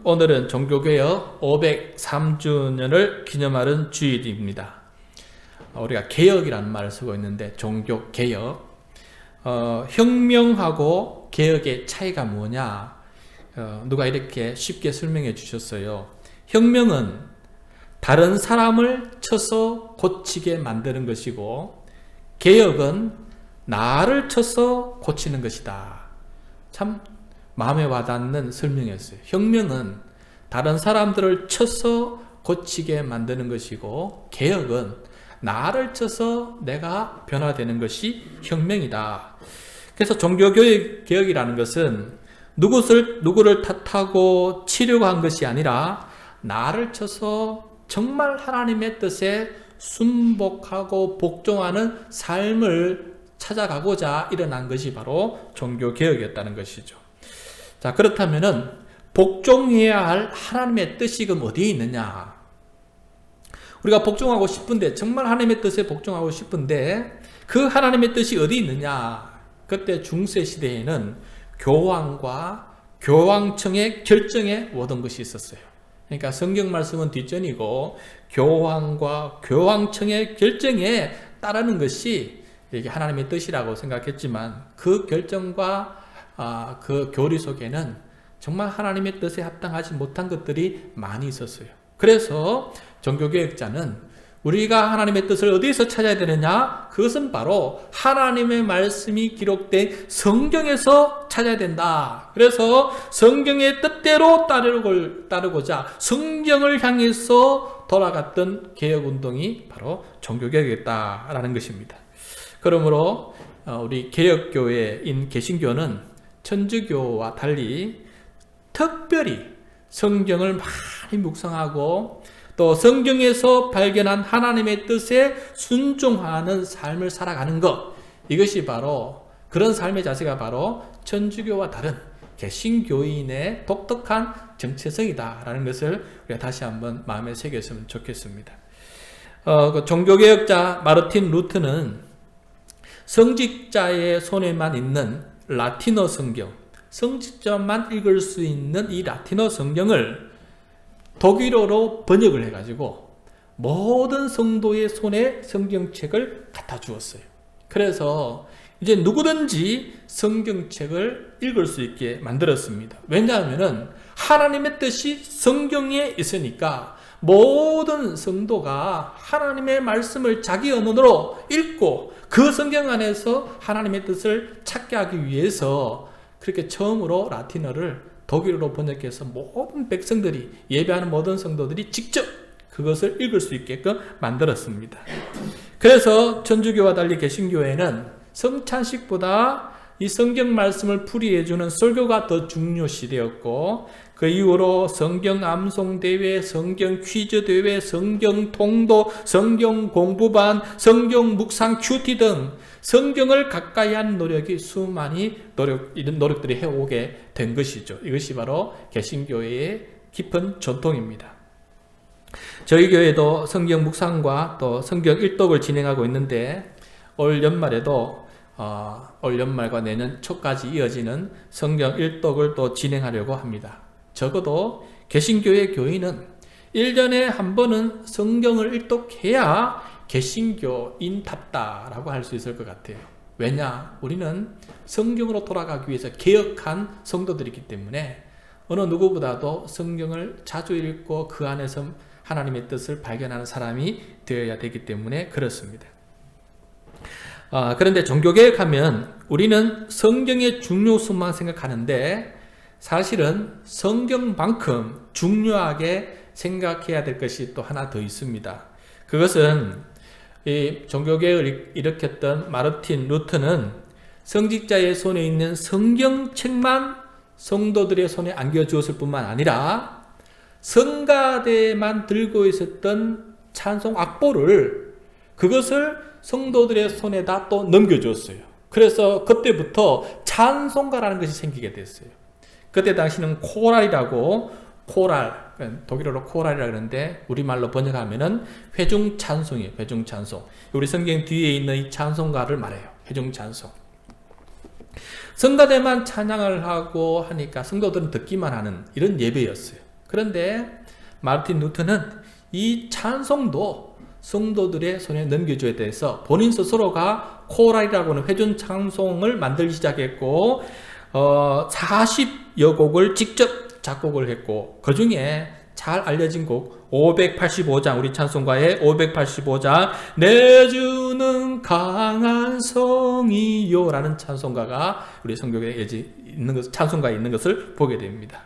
오늘은 종교개혁 503주년을 기념하는 주일입니다. 우리가 개혁이라는 말을 쓰고 있는데 종교개혁, 혁명하고 개혁의 차이가 뭐냐? 누가 이렇게 쉽게 설명해 주셨어요. 혁명은 다른 사람을 쳐서 고치게 만드는 것이고, 개혁은 나를 쳐서 고치는 것이다. 참 마음에 와닿는 설명이었어요. 혁명은 다른 사람들을 쳐서 고치게 만드는 것이고, 개혁은 나를 쳐서 내가 변화되는 것이 혁명이다. 그래서 종교개혁이라는 것은 누구를 탓하고 치려고 한 것이 아니라 나를 쳐서 정말 하나님의 뜻에 순복하고 복종하는 삶을 찾아가고자 일어난 것이 바로 종교개혁이었다는 것이죠. 자, 그렇다면은 복종해야 할 하나님의 뜻이 그럼 어디에 있느냐? 우리가 복종하고 싶은데, 정말 하나님의 뜻에 복종하고 싶은데 그 하나님의 뜻이 어디 있느냐? 그때 중세 시대에는 교황과 교황청의 결정에 모든 것이 있었어요. 그러니까 성경 말씀은 뒷전이고 교황과 교황청의 결정에 따르는 것이 이게 하나님의 뜻이라고 생각했지만, 그 결정과 그 교리 속에는 정말 하나님의 뜻에 합당하지 못한 것들이 많이 있었어요. 그래서 종교개혁자는 우리가 하나님의 뜻을 어디에서 찾아야 되느냐? 그것은 바로 하나님의 말씀이 기록된 성경에서 찾아야 된다. 그래서 성경의 뜻대로 따르고자 성경을 향해서 돌아갔던 개혁운동이 바로 종교개혁이었다라는 것입니다. 그러므로 우리 개혁교회인 개신교는 천주교와 달리 특별히 성경을 많이 묵상하고 또 성경에서 발견한 하나님의 뜻에 순종하는 삶을 살아가는 것, 이것이 바로, 그런 삶의 자세가 바로 천주교와 다른 개신교인의 독특한 정체성이다라는 것을 우리가 다시 한번 마음에 새겼으면 좋겠습니다. 그 종교개혁자 마르틴 루트는 성직자의 손에만 있는 라틴어 성경, 성직자만 읽을 수 있는 이 라틴어 성경을 독일어로 번역을 해가지고 모든 성도의 손에 성경책을 갖다 주었어요. 그래서 이제 누구든지 성경책을 읽을 수 있게 만들었습니다. 왜냐하면 하나님의 뜻이 성경에 있으니까 모든 성도가 하나님의 말씀을 자기 언어로 읽고 그 성경 안에서 하나님의 뜻을 찾게 하기 위해서 그렇게 처음으로 라틴어를 독일어로 번역해서 모든 백성들이, 예배하는 모든 성도들이 직접 그것을 읽을 수 있게끔 만들었습니다. 그래서 천주교와 달리 개신교회는 성찬식보다 이 성경 말씀을 풀이해주는 설교가 더 중요시되었고, 그 이후로 성경 암송대회, 성경 퀴즈대회, 성경 통도, 성경 공부반, 성경 묵상 큐티 등 성경을 가까이 하는 노력이 이런 노력들이 해오게 된 것이죠. 이것이 바로 개신교회의 깊은 전통입니다. 저희 교회도 성경 묵상과 또 성경 일독을 진행하고 있는데, 올 연말과 내년 초까지 이어지는 성경 일독을 또 진행하려고 합니다. 적어도 개신교회 교인은 1년에 한 번은 성경을 일독해야 개신교인답다라고 할 수 있을 것 같아요. 왜냐? 우리는 성경으로 돌아가기 위해서 개혁한 성도들이기 때문에 어느 누구보다도 성경을 자주 읽고 그 안에서 하나님의 뜻을 발견하는 사람이 되어야 되기 때문에 그렇습니다. 그런데 종교개혁하면 우리는 성경의 중요성만 생각하는데, 사실은 성경만큼 중요하게 생각해야 될 것이 또 하나 더 있습니다. 그것은 이 종교개혁을 일으켰던 마르틴 루트는 성직자의 손에 있는 성경책만 성도들의 손에 안겨주었을 뿐만 아니라 성가대만 들고 있었던 찬송 악보를, 그것을 성도들의 손에다 또 넘겨줬어요. 그래서 그때부터 찬송가라는 것이 생기게 됐어요. 그때 당시는 독일어로 코랄이라고 하는데 우리말로 번역하면은 회중찬송이에요. 회중찬송. 우리 성경 뒤에 있는 이 찬송가를 말해요. 회중찬송. 성가대만 찬양을 하고 하니까 성도들은 듣기만 하는 이런 예배였어요. 그런데 마르틴 루터는 이 찬송도 성도들의 손에 넘겨줘야 돼서 본인 스스로가 코랄이라고 하는 회중 찬송을 만들기 시작했고 40여 곡을 직접 작곡을 했고 그 중에 잘 알려진 곡 585장, 우리 찬송가의 585장 내 주는 강한 성이요 라는 찬송가가 우리 성경에 있는 것, 찬송가에 있는 것을 보게 됩니다.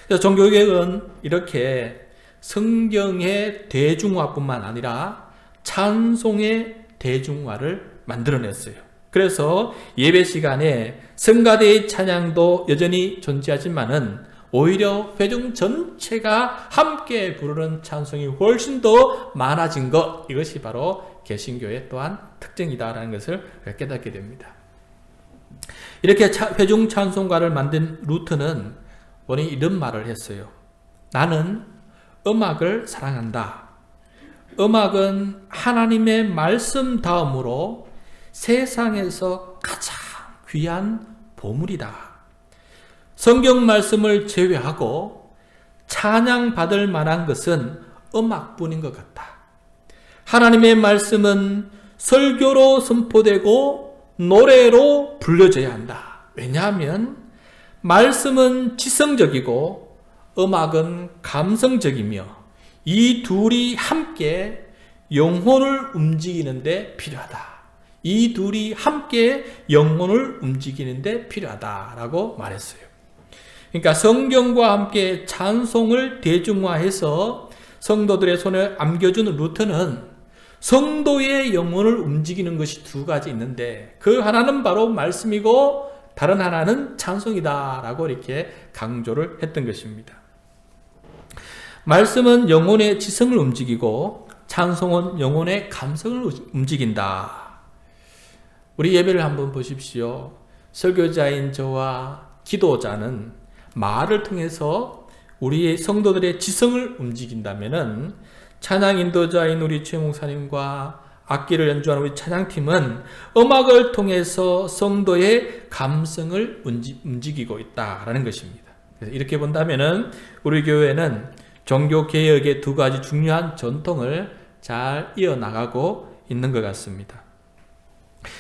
그래서 종교개혁은 이렇게 성경의 대중화뿐만 아니라 찬송의 대중화를 만들어냈어요. 그래서 예배 시간에 성가대의 찬양도 여전히 존재하지만은 오히려 회중 전체가 함께 부르는 찬송이 훨씬 더 많아진 것, 이것이 바로 개신교의 또한 특징이다라는 것을 깨닫게 됩니다. 이렇게 회중 찬송가를 만든 루터는 원래 이런 말을 했어요. 나는 음악을 사랑한다. 음악은 하나님의 말씀 다음으로 세상에서 가장 귀한 보물이다. 성경 말씀을 제외하고 찬양받을 만한 것은 음악뿐인 것 같다. 하나님의 말씀은 설교로 선포되고 노래로 불려져야 한다. 왜냐하면 말씀은 지성적이고 음악은 감성적이며 이 둘이 함께 영혼을 움직이는데 필요하다. 이 둘이 함께 영혼을 움직이는데 필요하다라고 말했어요. 그러니까 성경과 함께 찬송을 대중화해서 성도들의 손에 안겨주는 루터는 성도의 영혼을 움직이는 것이 두 가지 있는데 그 하나는 바로 말씀이고 다른 하나는 찬송이다 라고 이렇게 강조를 했던 것입니다. 말씀은 영혼의 지성을 움직이고 찬송은 영혼의 감성을 움직인다. 우리 예배를 한번 보십시오. 설교자인 저와 기도자는 말을 통해서 우리의 성도들의 지성을 움직인다면은 찬양 인도자인 우리 최 목사님과 악기를 연주하는 우리 찬양팀은 음악을 통해서 성도의 감성을 움직이고 있다라는 것입니다. 그래서 이렇게 본다면은 우리 교회는 종교 개혁의 두 가지 중요한 전통을 잘 이어나가고 있는 것 같습니다.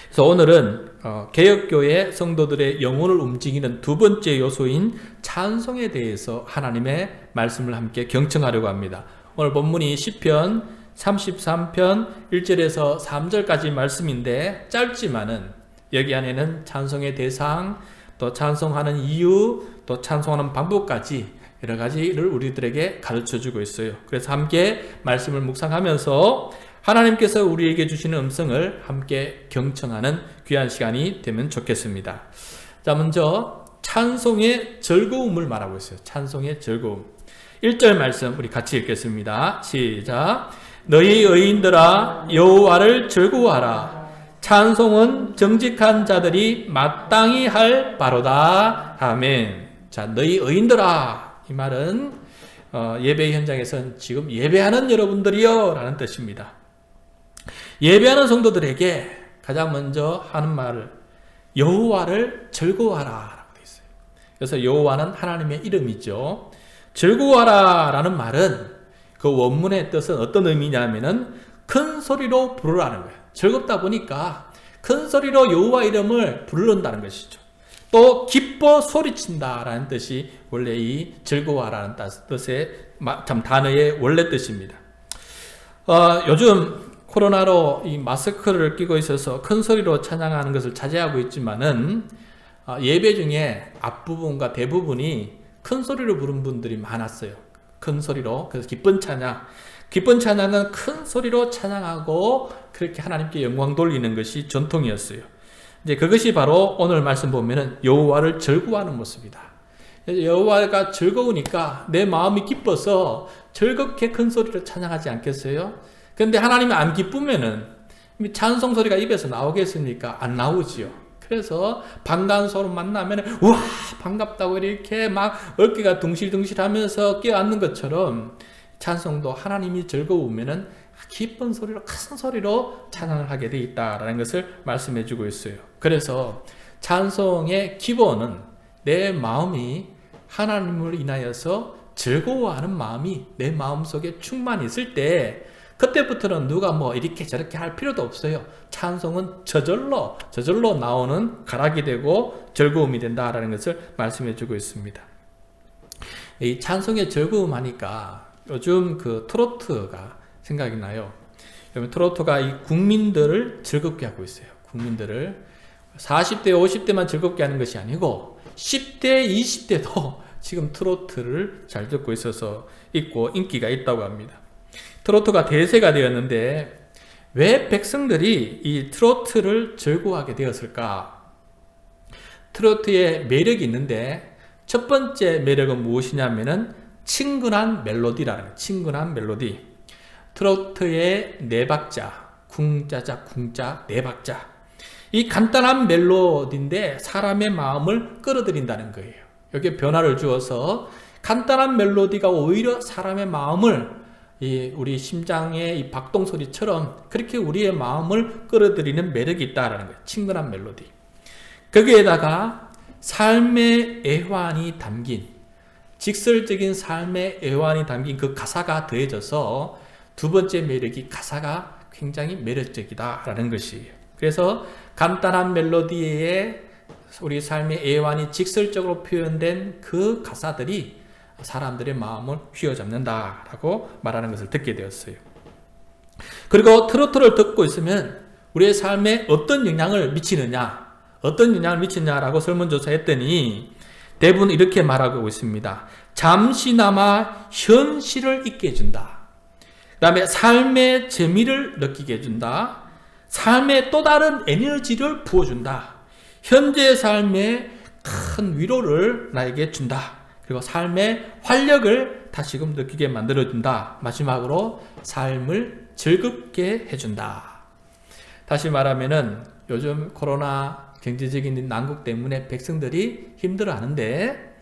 그래서 오늘은 개혁교회 성도들의 영혼을 움직이는 두 번째 요소인 찬송에 대해서 하나님의 말씀을 함께 경청하려고 합니다. 오늘 본문이 시편 33편 1절에서 3절까지 말씀인데 짧지만은 여기 안에는 찬송의 대상, 또 찬송하는 이유, 또 찬송하는 방법까지 여러 가지를 우리들에게 가르쳐주고 있어요. 그래서 함께 말씀을 묵상하면서 하나님께서 우리에게 주시는 음성을 함께 경청하는 귀한 시간이 되면 좋겠습니다. 자, 먼저 찬송의 즐거움을 말하고 있어요. 찬송의 즐거움. 1절 말씀 우리 같이 읽겠습니다. 시작. 너희 의인들아 여호와를 즐거워하라. 찬송은 정직한 자들이 마땅히 할 바로다. 아멘. 자, 너희 의인들아, 이 말은 예배 현장에서는 지금 예배하는 여러분들이요 라는 뜻입니다. 예배하는 성도들에게 가장 먼저 하는 말을 여호와를 즐거워하라 라고 되어 있어요. 그래서 여호와는 하나님의 이름이죠. 즐거워하라 라는 말은 그 원문의 뜻은 어떤 의미냐면은 큰 소리로 부르라는 거예요. 즐겁다 보니까 큰 소리로 여호와 이름을 부른다는 것이죠. 또 기뻐 소리친다라는 뜻이 원래 이 즐거워라는 뜻의 참 단어의 원래 뜻입니다. 요즘 코로나로 이 마스크를 끼고 있어서 큰 소리로 찬양하는 것을 자제하고 있지만은 예배 중에 앞부분과 대부분이 큰 소리로 부른 분들이 많았어요. 큰 소리로. 그래서 기쁜 찬양은 큰 소리로 찬양하고 그렇게 하나님께 영광 돌리는 것이 전통이었어요. 이제 그것이 바로 오늘 말씀 보면은 여호와를 즐거워하는 모습이다. 여호와가 즐거우니까 내 마음이 기뻐서 즐겁게 큰 소리로 찬양하지 않겠어요? 그런데 하나님이 안 기쁘면은 찬송 소리가 입에서 나오겠습니까? 안 나오지요. 그래서 반가운 서로 만나면은 우와 반갑다고 이렇게 막 어깨가 둥실둥실하면서 깨어앉는 것처럼 찬송도 하나님이 즐거우면은 기쁜 소리로 큰 소리로 찬양을 하게 돼 있다라는 것을 말씀해 주고 있어요. 그래서 찬송의 기본은 내 마음이 하나님을 인하여서 즐거워하는 마음이 내 마음속에 충만히 있을 때 그때부터는 누가 뭐 이렇게 저렇게 할 필요도 없어요. 찬송은 저절로 나오는 가락이 되고 즐거움이 된다라는 것을 말씀해 주고 있습니다. 이 찬송의 즐거움 하니까 요즘 그 트로트가 생각이 나요. 트로트가 이 국민들을 즐겁게 하고 있어요. 국민들을 40대, 50대만 즐겁게 하는 것이 아니고 10대, 20대도 지금 트로트를 잘 듣고 있고 인기가 있다고 합니다. 트로트가 대세가 되었는데 왜 백성들이 이 트로트를 즐거워하게 되었을까? 트로트의 매력이 있는데 첫 번째 매력은 무엇이냐면은 친근한 멜로디라는 거예요. 친근한 멜로디. 트로트의 네 박자, 쿵짜자 쿵짜 네 박자. 이 간단한 멜로디인데 사람의 마음을 끌어들인다는 거예요. 여기에 변화를 주어서 간단한 멜로디가 오히려 사람의 마음을 우리 심장의 이 박동 소리처럼 그렇게 우리의 마음을 끌어들이는 매력이 있다라는 거예요. 친근한 멜로디. 거기에다가 삶의 애환이 담긴, 직설적인 삶의 애환이 담긴 그 가사가 더해져서 두 번째 매력이 가사가 굉장히 매력적이다라는 것이에요. 그래서 간단한 멜로디에 우리 삶의 애환이 직설적으로 표현된 그 가사들이 사람들의 마음을 휘어잡는다라고 말하는 것을 듣게 되었어요. 그리고 트로트를 듣고 있으면 우리의 삶에 어떤 영향을 미치느냐라고 설문조사했더니 대부분 이렇게 말하고 있습니다. 잠시나마 현실을 잊게 해준다. 그 다음에 삶의 재미를 느끼게 해준다. 삶에 또 다른 에너지를 부어준다. 현재의 삶에 큰 위로를 나에게 준다. 그리고 삶의 활력을 다시금 느끼게 만들어준다. 마지막으로 삶을 즐겁게 해준다. 다시 말하면은 요즘 코로나 경제적인 난국 때문에 백성들이 힘들어하는데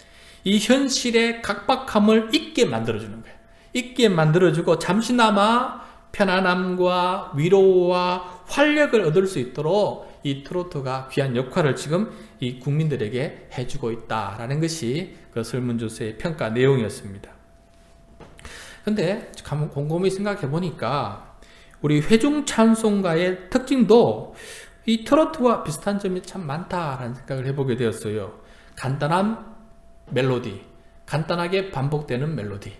이 현실의 각박함을 잊게 만들어주는 거예요. 잊게 만들어주고 잠시나마 편안함과 위로와 활력을 얻을 수 있도록 이 트로트가 귀한 역할을 지금 이 국민들에게 해주고 있다라는 것이 그 설문조사의 평가 내용이었습니다. 근데 곰곰이 생각해 보니까 우리 회중 찬송가의 특징도 이 트로트와 비슷한 점이 참 많다라는 생각을 해보게 되었어요. 간단한 멜로디, 간단하게 반복되는 멜로디.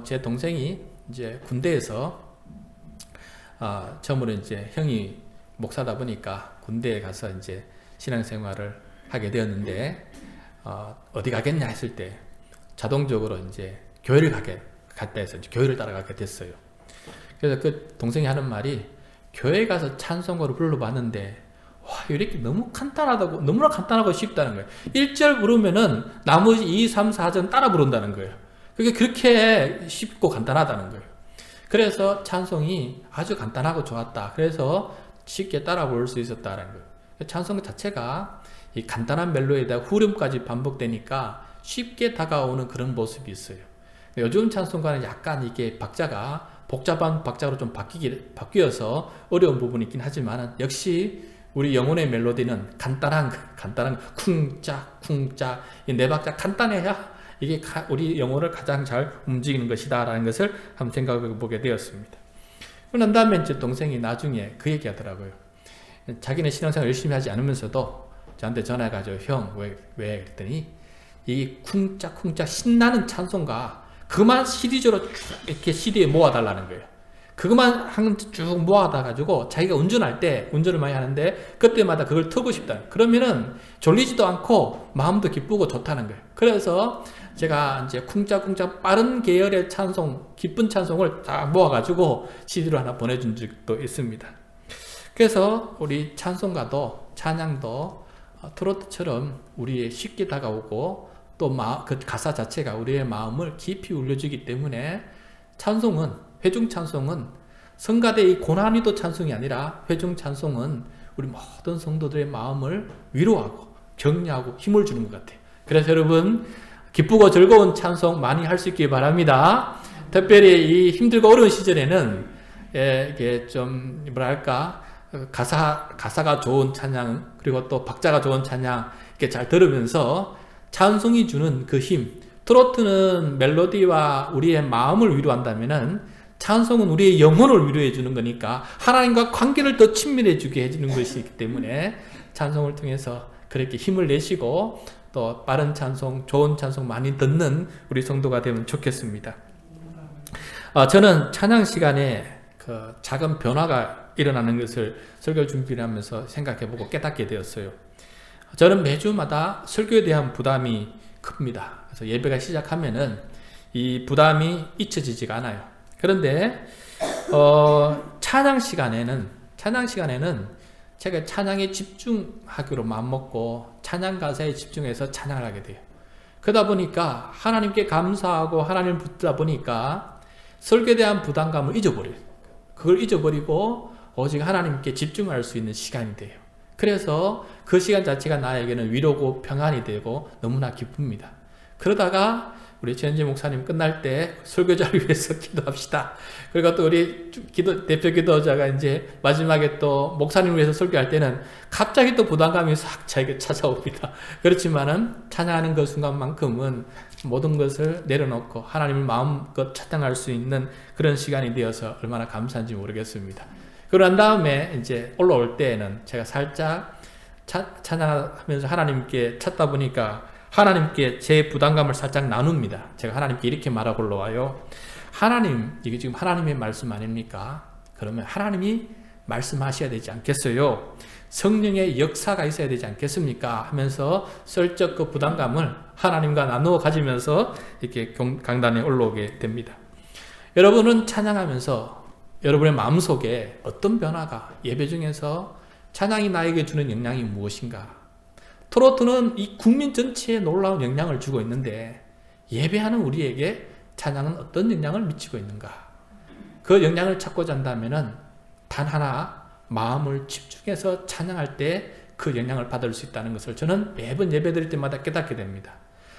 제 동생이 이제 군대에서 처음으로 이제 형이 목사다 보니까 군대에 가서 이제 신앙생활을 하게 되었는데 어디 가겠냐 했을 때 자동적으로 이제 교회를 갔다 해서 이제 교회를 따라가게 됐어요. 그래서 그 동생이 하는 말이 교회 가서 찬송가를 불러봤는데 와 이렇게 너무 간단하다고 너무나 간단하고 쉽다는 거예요. 1절 부르면은 나머지 2, 3, 4절 따라 부른다는 거예요. 그게 그렇게 쉽고 간단하다는 거예요. 그래서 찬송이 아주 간단하고 좋았다. 그래서 쉽게 따라 부를 수 있었다는 거예요. 찬송 자체가 이 간단한 멜로디에다 후렴까지 반복되니까 쉽게 다가오는 그런 모습이 있어요. 요즘 찬송가는 약간 이게 박자가 복잡한 박자로 좀 바뀌어서 어려운 부분이 있긴 하지만 역시 우리 영혼의 멜로디는 간단한 쿵짝 이 네 박자 간단해야 이게 우리 영혼을 가장 잘 움직이는 것이다 라는 것을 한번 생각해 보게 되었습니다. 그런 다음에 이제 동생이 나중에 그 얘기 하더라고요. 자기는 신앙생활 열심히 하지 않으면서도 저한테 전화해가지고 형 왜 그랬더니 이 쿵짝 신나는 찬송가 그만 CD로 쭉 이렇게 CD에 모아달라는 거예요. 그것만 쭉 모아다 가지고 자기가 운전할 때 운전을 많이 하는데 그때마다 그걸 틀고 싶다. 그러면은 졸리지도 않고 마음도 기쁘고 좋다는 거예요. 그래서 제가 이제 쿵짝쿵짝 빠른 계열의 찬송, 기쁜 찬송을 다 모아가지고 CD로 하나 보내준 적도 있습니다. 그래서 우리 찬송가도 찬양도 트로트처럼 우리의 쉽게 다가오고 또 그 가사 자체가 우리의 마음을 깊이 울려주기 때문에 찬송은 회중 찬송은 성가대의 고난이도 찬송이 아니라 회중 찬송은 우리 모든 성도들의 마음을 위로하고 격려하고 힘을 주는 것 같아요. 그래서 여러분 기쁘고 즐거운 찬송 많이 할 수 있길 바랍니다. 특별히 이 힘들고 어려운 시절에는 이게 좀 뭐랄까 가사가 좋은 찬양 그리고 또 박자가 좋은 찬양 이렇게 잘 들으면서 찬송이 주는 그 힘 트로트는 멜로디와 우리의 마음을 위로한다면은 찬송은 우리의 영혼을 위로해 주는 거니까 하나님과 관계를 더 친밀해지게 해주는 것이기 때문에 찬송을 통해서 그렇게 힘을 내시고 또 빠른 찬송, 좋은 찬송 많이 듣는 우리 성도가 되면 좋겠습니다. 저는 찬양 시간에 그 작은 변화가 일어나는 것을 설교 준비를 하면서 생각해보고 깨닫게 되었어요. 저는 매주마다 설교에 대한 부담이 큽니다. 그래서 예배가 시작하면은 이 부담이 잊혀지지가 않아요. 그런데 찬양 시간에는 제가 찬양에 집중하기로 마음먹고 찬양 가사에 집중해서 찬양을 하게 돼요. 그러다 보니까 하나님께 감사하고 하나님을 붙다 보니까 설교에 대한 부담감을 잊어버려요. 그걸 잊어버리고 오직 하나님께 집중할 수 있는 시간이 돼요. 그래서 그 시간 자체가 나에게는 위로고 평안이 되고 너무나 기쁩니다. 그러다가 우리 최현재 목사님 끝날 때 설교자를 위해서 기도합시다. 그리고 또 우리 대표 기도자가 이제 마지막에 또 목사님을 위해서 설교할 때는 갑자기 또 부담감이 싹 저에게 찾아옵니다. 그렇지만은 찬양하는 그 순간만큼은 모든 것을 내려놓고 하나님을 마음껏 찬양할 수 있는 그런 시간이 되어서 얼마나 감사한지 모르겠습니다. 그러고 난 다음에 이제 올라올 때에는 제가 살짝 찬양하면서 하나님께 찾다 보니까 하나님께 제 부담감을 살짝 나눕니다. 제가 하나님께 이렇게 말하고 올라와요. 하나님, 이게 지금 하나님의 말씀 아닙니까? 그러면 하나님이 말씀하셔야 되지 않겠어요? 성령의 역사가 있어야 되지 않겠습니까? 하면서 슬쩍 그 부담감을 하나님과 나누어 가지면서 이렇게 강단에 올라오게 됩니다. 여러분은 찬양하면서 여러분의 마음속에 어떤 변화가, 예배 중에서 찬양이 나에게 주는 영향이 무엇인가? 트로트는 이 국민 전체에 놀라운 영향을 주고 있는데 예배하는 우리에게 찬양은 어떤 영향을 미치고 있는가? 그 영향을 찾고자 한다면은 단 하나 마음을 집중해서 찬양할 때 그 영향을 받을 수 있다는 것을 저는 매번 예배 드릴 때마다 깨닫게 됩니다.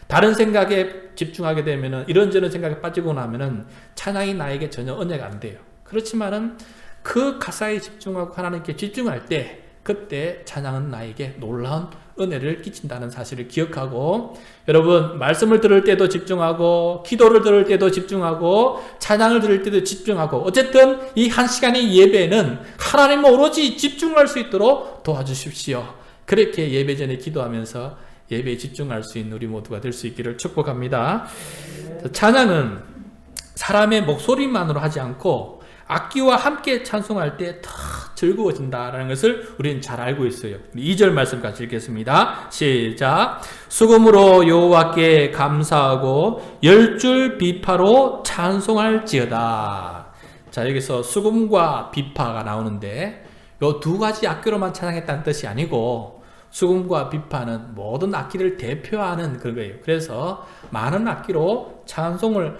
다른 생각에 집중하게 되면은 이런저런 생각에 빠지고 나면은 찬양이 나에게 전혀 은혜가 안 돼요. 그렇지만은 그 가사에 집중하고 하나님께 집중할 때 그때 찬양은 나에게 놀라운 은혜를 끼친다는 사실을 기억하고 여러분 말씀을 들을 때도 집중하고 기도를 들을 때도 집중하고 찬양을 들을 때도 집중하고 어쨌든 이 한 시간의 예배는 하나님을 오로지 집중할 수 있도록 도와주십시오. 그렇게 예배 전에 기도하면서 예배에 집중할 수 있는 우리 모두가 될 수 있기를 축복합니다. 찬양은 사람의 목소리만으로 하지 않고 악기와 함께 찬송할 때 더 즐거워진다라는 것을 우리는 잘 알고 있어요. 2절 말씀까지 읽겠습니다. 시작. 수금으로 여호와께 감사하고 열줄 비파로 찬송할지어다. 자, 여기서 수금과 비파가 나오는데 이 두 가지 악기로만 찬양했다는 뜻이 아니고 수금과 비파는 모든 악기를 대표하는 그런 거예요. 그래서 많은 악기로 찬송을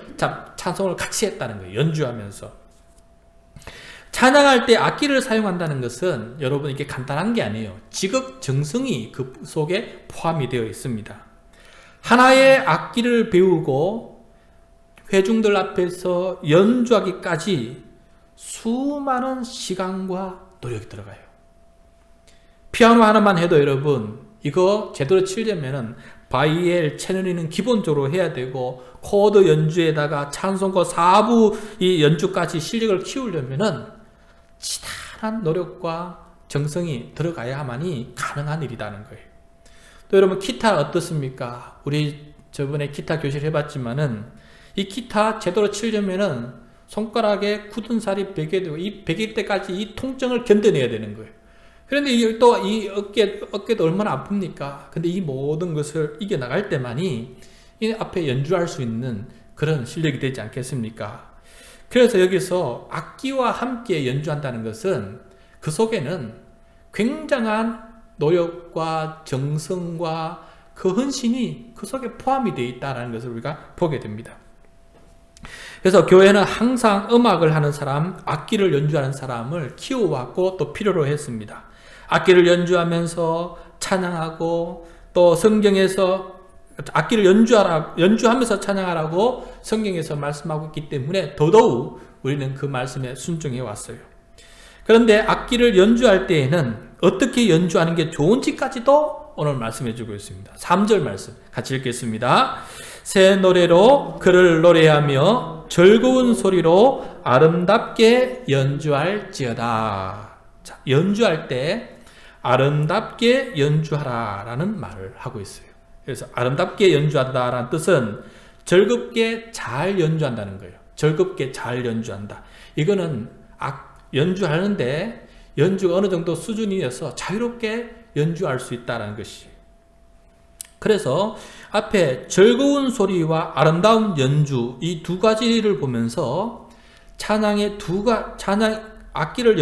같이 했다는 거예요. 연주하면서. 찬양할 때 악기를 사용한다는 것은 여러분 이게 간단한 게 아니에요. 지극정성이 그 속에 포함이 되어 있습니다. 하나의 악기를 배우고 회중들 앞에서 연주하기까지 수많은 시간과 노력이 들어가요. 피아노 하나만 해도 여러분 이거 제대로 치려면은 바이엘, 체너리는 기본적으로 해야 되고 코드 연주에다가 찬송가 4부 이 연주까지 실력을 키우려면은 치달한 노력과 정성이 들어가야만이 가능한 일이라는 거예요. 또 여러분 기타 어떻습니까? 우리 저번에 기타 교실 해봤지만은 이 기타 제대로 치려면은 손가락에 굳은 살이 베게 되고 이 베길 때까지 이 통증을 견뎌내야 되는 거예요. 그런데 또 이 어깨도 얼마나 아픕니까? 근데 이 모든 것을 이겨나갈 때만이 이 앞에 연주할 수 있는 그런 실력이 되지 않겠습니까? 그래서 여기서 악기와 함께 연주한다는 것은 그 속에는 굉장한 노력과 정성과 그 헌신이 그 속에 포함이 되어 있다는 것을 우리가 보게 됩니다. 그래서 교회는 항상 음악을 하는 사람, 악기를 연주하는 사람을 키워왔고 또 필요로 했습니다. 악기를 연주하면서 찬양하고 또 성경에서 악기를 연주하면서 찬양하라고 성경에서 말씀하고 있기 때문에 더더욱 우리는 그 말씀에 순종해 왔어요. 그런데 악기를 연주할 때에는 어떻게 연주하는 게 좋은지까지도 오늘 말씀해 주고 있습니다. 3절 말씀 같이 읽겠습니다. 새 노래로 그를 노래하며 즐거운 소리로 아름답게 연주할지어다. 자, 연주할 때 아름답게 연주하라 라는 말을 하고 있어요. 그래서 아름답게 연주한다라는 뜻은 즐겁게 잘 연주한다는 거예요. 즐겁게 잘 연주한다. 이거는 연주하는데 연주가 어느 정도 수준이어서 자유롭게 연주할 수 있다는 것이. 그래서 앞에 즐거운 소리와 아름다운 연주 이 두 가지를 보면서 찬양 악기를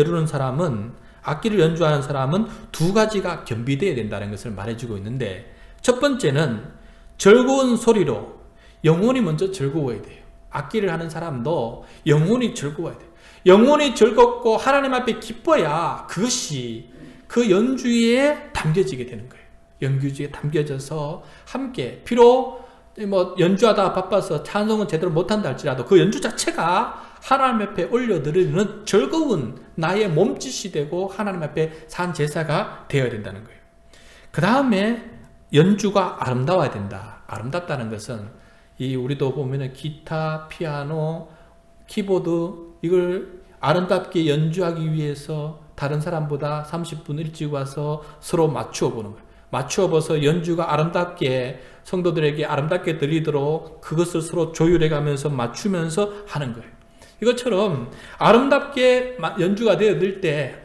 악기를 연주하는 사람은 두 가지가 겸비되어야 된다는 것을 말해주고 있는데, 첫 번째는 즐거운 소리로 영혼이 먼저 즐거워야 돼요. 악기를 하는 사람도 영혼이 즐거워야 돼요. 영혼이 즐겁고 하나님 앞에 기뻐야 그것이 그 연주에 담겨지게 되는 거예요. 연주에 담겨져서 함께, 비록 연주하다 바빠서 찬송은 제대로 못한다 할지라도 그 연주 자체가 하나님 앞에 올려드리는 즐거운 나의 몸짓이 되고 하나님 앞에 산 제사가 되어야 된다는 거예요. 그 다음에 연주가 아름다워야 된다. 아름답다는 것은 우리도 보면은 기타, 피아노, 키보드 이걸 아름답게 연주하기 위해서 다른 사람보다 30분 일찍 와서 서로 맞추어 보는 거예요. 맞추어 봐서 연주가 아름답게 성도들에게 아름답게 들리도록 그것을 서로 조율해 가면서 맞추면서 하는 거예요. 이것처럼 아름답게 연주가 되어질 때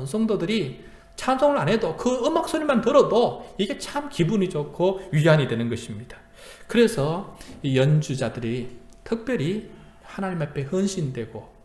성도들이 찬송을 안 해도 그 음악 소리만 들어도 이게 참 기분이 좋고 위안이 되는 것입니다. 그래서 이 연주자들이 특별히 하나님 앞에 헌신되고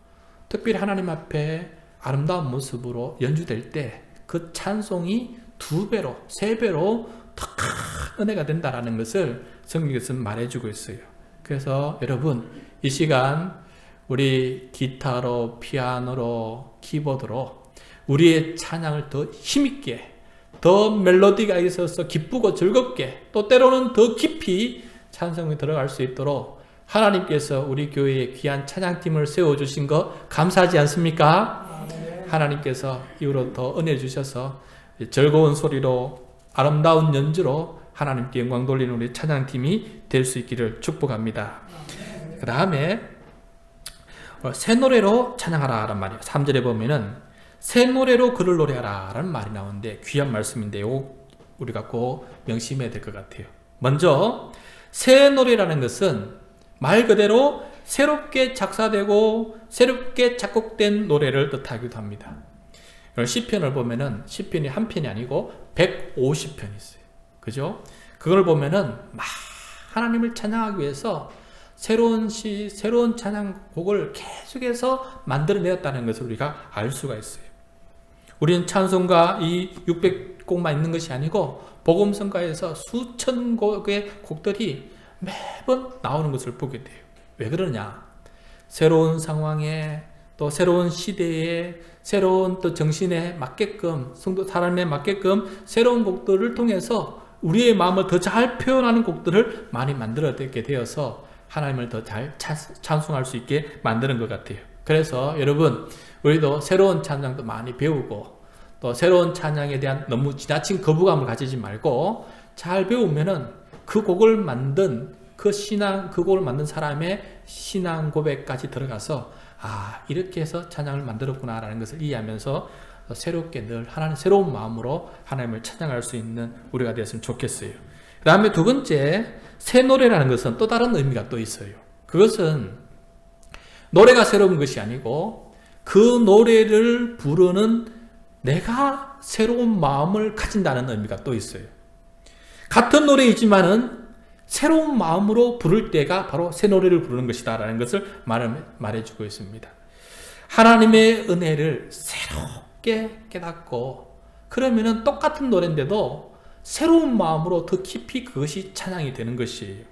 특별히 하나님 앞에 아름다운 모습으로 연주될 때 그 찬송이 2배로 3배로 더 큰 은혜가 된다는 것을 성경에서 말해주고 있어요. 그래서 여러분 이 시간 우리 기타로 피아노로 키보드로 우리의 찬양을 더 힘있게 더 멜로디가 있어서 기쁘고 즐겁게 또 때로는 더 깊이 찬송이 들어갈 수 있도록 하나님께서 우리 교회에 귀한 찬양팀을 세워주신 거 감사하지 않습니까? 하나님께서 이후로 더 은혜 주셔서 즐거운 소리로 아름다운 연주로 하나님께 영광 돌리는 우리 찬양팀이 될 수 있기를 축복합니다. 그 다음에 새 노래로 찬양하라 라는 말이에요. 3절에 보면은 새 노래로 그를 노래하라 라는 말이 나오는데 귀한 말씀인데요. 우리가 꼭 명심해야 될 것 같아요. 먼저 새 노래라는 것은 말 그대로 새롭게 작사되고 새롭게 작곡된 노래를 뜻하기도 합니다. 시편을 보면은 시편이 한 편이 아니고 150편이 있어요. 그죠? 그걸 보면은 막 하나님을 찬양하기 위해서 새로운 시, 새로운 찬양곡을 계속해서 만들어내었다는 것을 우리가 알 수가 있어요. 우리는 찬송가 이 600곡만 있는 것이 아니고 복음성가에서 수천 곡의 곡들이 매번 나오는 것을 보게 돼요. 왜 그러냐? 새로운 상황에 또 새로운 시대에 새로운 또 정신에 맞게끔 성도 사람에 맞게끔 새로운 곡들을 통해서 우리의 마음을 더 잘 표현하는 곡들을 많이 만들어내게 되어서 하나님을 더 잘 찬송할 수 있게 만드는 것 같아요. 그래서 여러분 우리도 새로운 찬양도 많이 배우고 또 새로운 찬양에 대한 너무 지나친 거부감을 가지지 말고 잘 배우면은 그 곡을 만든 그 곡을 만든 사람의 신앙 고백까지 들어가서 이렇게 해서 찬양을 만들었구나라는 것을 이해하면서 새롭게 늘 하나님 새로운 마음으로 하나님을 찬양할 수 있는 우리가 되었으면 좋겠어요. 그 다음에 두 번째 새 노래라는 것은 또 다른 의미가 또 있어요. 그것은 노래가 새로운 것이 아니고 그 노래를 부르는 내가 새로운 마음을 가진다는 의미가 또 있어요. 같은 노래이지만은 새로운 마음으로 부를 때가 바로 새 노래를 부르는 것이다 라는 것을 말해주고 있습니다. 하나님의 은혜를 새롭게 깨닫고 그러면은 똑같은 노래인데도 새로운 마음으로 더 깊이 그것이 찬양이 되는 것이에요.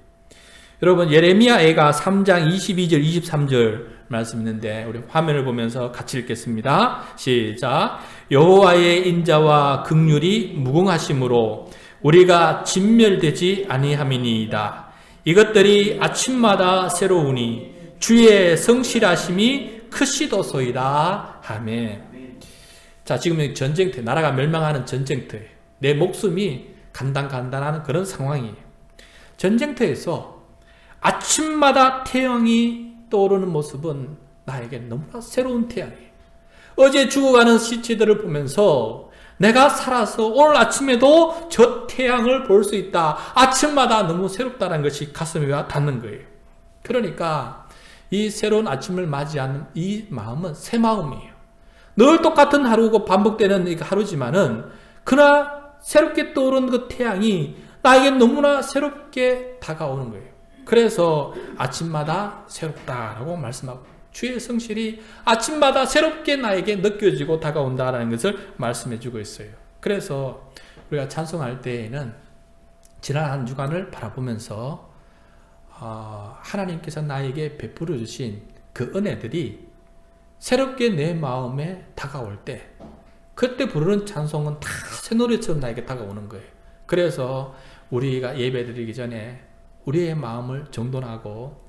여러분 예레미야애가 3장 22절 23절 말씀 있는데 우리 화면을 보면서 같이 읽겠습니다. 시작. 여호와의 인자와 긍휼이 무궁하심으로 우리가 진멸되지 아니함이니이다. 이것들이 아침마다 새로우니 주의 성실하심이 크시도소이다. 아멘. 자, 지금 전쟁터, 나라가 멸망하는 전쟁터에 내 목숨이 간당간당하는 그런 상황이에요. 전쟁터에서 아침마다 태양이 떠오르는 모습은 나에게 너무나 새로운 태양이에요. 어제 죽어가는 시체들을 보면서 내가 살아서 오늘 아침에도 저 태양을 볼 수 있다. 아침마다 너무 새롭다는 것이 가슴에 와 닿는 거예요. 그러니까 이 새로운 아침을 맞이하는 이 마음은 새 마음이에요. 늘 똑같은 하루고 반복되는 하루지만은 그러나 새롭게 떠오른 그 태양이 나에게 너무나 새롭게 다가오는 거예요. 그래서 아침마다 새롭다라고 말씀하고 주의 성실이 아침마다 새롭게 나에게 느껴지고 다가온다라는 것을 말씀해 주고 있어요. 그래서 우리가 찬송할 때에는 지난 한 주간을 바라보면서 하나님께서 나에게 베풀어 주신 그 은혜들이 새롭게 내 마음에 다가올 때 그때 부르는 찬송은 다 새 노래처럼 나에게 다가오는 거예요. 그래서 우리가 예배드리기 전에 우리의 마음을 정돈하고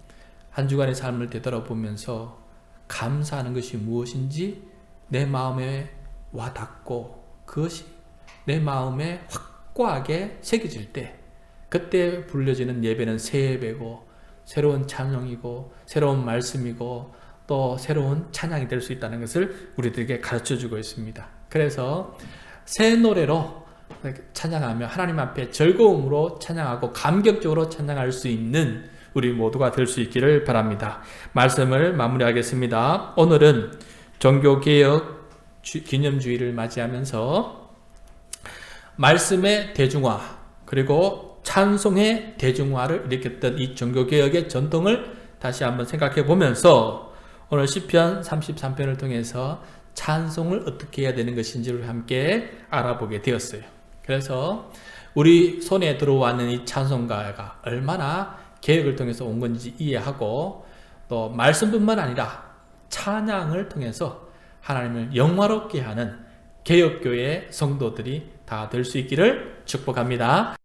한 주간의 삶을 되돌아보면서 감사하는 것이 무엇인지 내 마음에 와닿고 그것이 내 마음에 확고하게 새겨질 때 그때 불려지는 예배는 새 예배고 새로운 찬양이고 새로운 말씀이고 또 새로운 찬양이 될 수 있다는 것을 우리들에게 가르쳐주고 있습니다. 그래서 새 노래로 찬양하며 하나님 앞에 즐거움으로 찬양하고 감격적으로 찬양할 수 있는 우리 모두가 될 수 있기를 바랍니다. 말씀을 마무리하겠습니다. 오늘은 종교개혁 기념주의를 맞이하면서 말씀의 대중화 그리고 찬송의 대중화를 일으켰던 이 종교개혁의 전통을 다시 한번 생각해 보면서 오늘 시편 33편을 통해서 찬송을 어떻게 해야 되는 것인지를 함께 알아보게 되었어요. 그래서 우리 손에 들어왔는 이 찬송가가 얼마나 개혁을 통해서 온 건지 이해하고 또 말씀뿐만 아니라 찬양을 통해서 하나님을 영화롭게 하는 개혁교회 성도들이 다 될 수 있기를 축복합니다.